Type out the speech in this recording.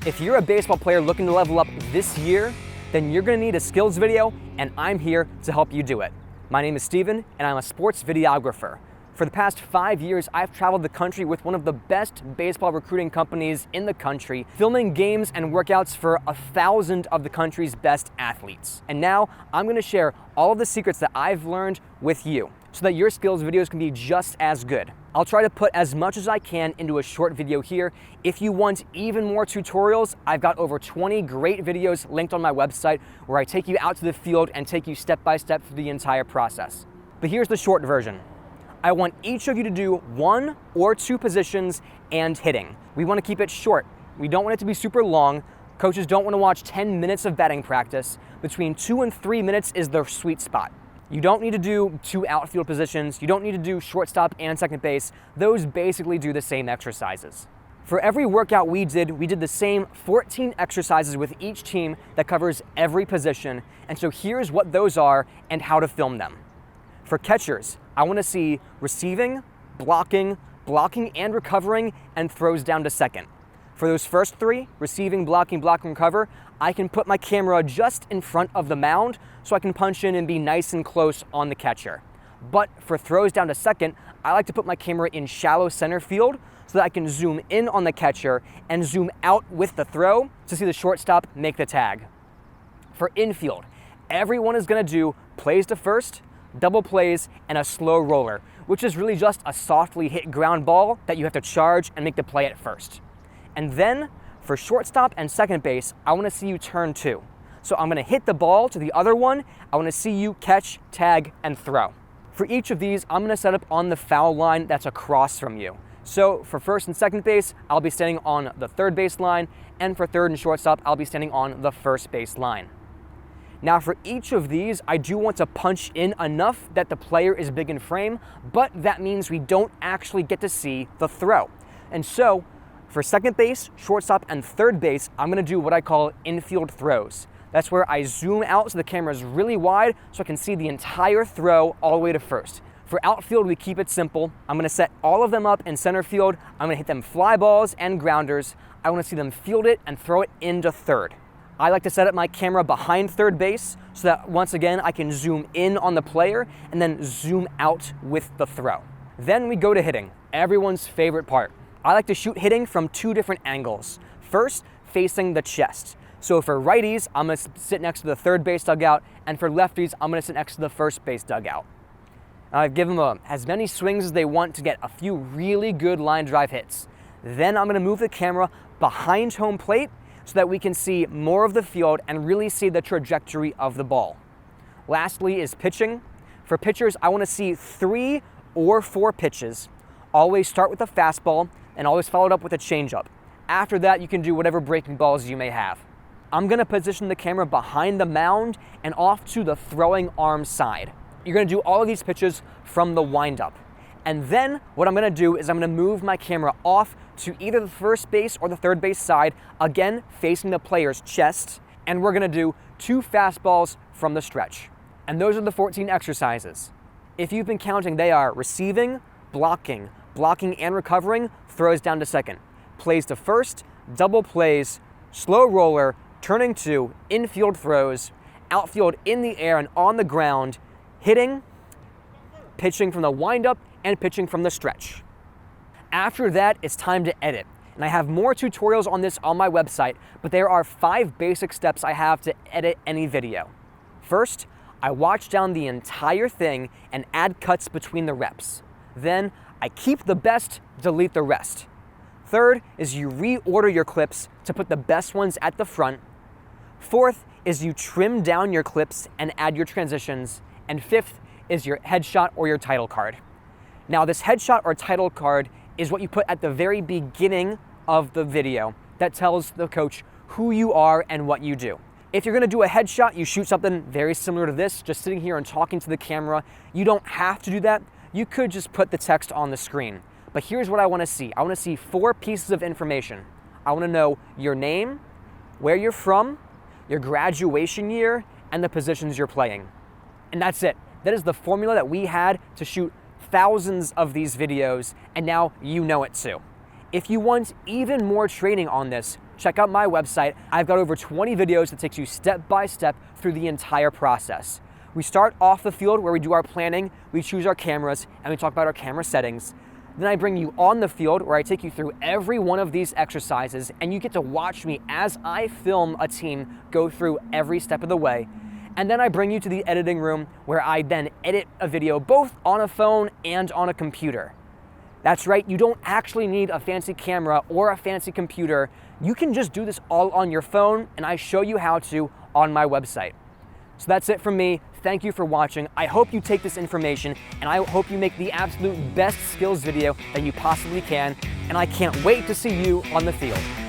If you're a baseball player looking to level up this year, then you're gonna need a skills video, and I'm here to help you do it. My name is Steven, and I'm a sports videographer. For the past 5 years, I've traveled the country with one of the best baseball recruiting companies in the country, filming games and workouts for 1,000 of the country's best athletes. And now I'm gonna share all of the secrets that I've learned with you, so that your skills videos can be just as good. I'll try to put as much as I can into a short video here. If you want even more tutorials, I've got over 20 great videos linked on my website where I take you out to the field and take you step by step through the entire process. But here's the short version. I want each of you to do 1 or 2 positions and hitting. We want to keep it short. We don't want it to be super long. Coaches don't want to watch 10 minutes of batting practice. Between 2 and 3 minutes is the sweet spot. You don't need to do 2 outfield positions. You don't need to do shortstop and second base. Those basically do the same exercises. For every workout we did the same 14 exercises with each team that covers every position. And so here's what those are and how to film them. For catchers, I want to see receiving, blocking and recovering, and throws down to second. For those first 3, receiving, blocking, recover, I can put my camera just in front of the mound so I can punch in and be nice and close on the catcher. But for throws down to second, I like to put my camera in shallow center field so that I can zoom in on the catcher and zoom out with the throw to see the shortstop make the tag. For infield, everyone is going to do plays to first, double plays, and a slow roller, which is really just a softly hit ground ball that you have to charge and make the play at first. And then for shortstop and second base, I want to see you turn 2. So I'm going to hit the ball to the other one. I want to see you catch, tag, and throw. For each of these, I'm going to set up on the foul line that's across from you. So for first and second base, I'll be standing on the third base line, and for third and shortstop, I'll be standing on the first base line. Now for each of these, I do want to punch in enough that the player is big in frame, but that means we don't actually get to see the throw. And so for second base, shortstop, and third base, I'm going to do what I call infield throws. That's where I zoom out so the camera is really wide so I can see the entire throw all the way to first. For outfield, we keep it simple. I'm going to set all of them up in center field. I'm going to hit them fly balls and grounders. I want to see them field it and throw it into third. I like to set up my camera behind third base so that once again I can zoom in on the player and then zoom out with the throw. Then we go to hitting, everyone's favorite part. I like to shoot hitting from 2 different angles. First, facing the chest. So for righties, I'm going to sit next to the third base dugout, and for lefties, I'm going to sit next to the first base dugout. I give them as many swings as they want to get a few really good line drive hits. Then I'm going to move the camera behind home plate so that we can see more of the field and really see the trajectory of the ball. Lastly is pitching. For pitchers, I want to see 3 or 4 pitches. Always start with a fastball and always follow it up with a changeup. After that, you can do whatever breaking balls you may have. I'm going to position the camera behind the mound and off to the throwing arm side. You're going to do all of these pitches from the windup. And then what I'm going to do is I'm going to move my camera off to either the first base or the third base side, again facing the player's chest, and we're going to do 2 fastballs from the stretch. And those are the 14 exercises. If you've been counting, they are receiving, blocking and recovering, throws down to second, plays to first, double plays, slow roller, turning 2, infield throws, outfield in the air and on the ground, hitting, pitching from the windup, and pitching from the stretch. After that, it's time to edit. And I have more tutorials on this on my website, but there are 5 basic steps I have to edit any video. First, I watch down the entire thing and add cuts between the reps. Then, I keep the best, delete the rest. Third is you reorder your clips to put the best ones at the front. Fourth is you trim down your clips and add your transitions. And fifth is your headshot or your title card. Now this headshot or title card is what you put at the very beginning of the video that tells the coach who you are and what you do. If you're gonna do a headshot, you shoot something very similar to this, just sitting here and talking to the camera. You don't have to do that. You could just put the text on the screen. But here's what I wanna see. I wanna see 4 pieces of information. I wanna know your name, where you're from, your graduation year, and the positions you're playing. And that's it. That is the formula that we had to shoot thousands of these videos, and now you know it too. If you want even more training on this, check out my website. I've got over 20 videos that takes you step by step through the entire process. We start off the field where we do our planning, we choose our cameras, and we talk about our camera settings. Then I bring you on the field where I take you through every one of these exercises, and you get to watch me as I film a team go through every step of the way. And then I bring you to the editing room where I then edit a video both on a phone and on a computer. That's right, you don't actually need a fancy camera or a fancy computer. You can just do this all on your phone, and I show you how to on my website. So that's it from me. Thank you for watching. I hope you take this information, and I hope you make the absolute best skills video that you possibly can, and I can't wait to see you on the field.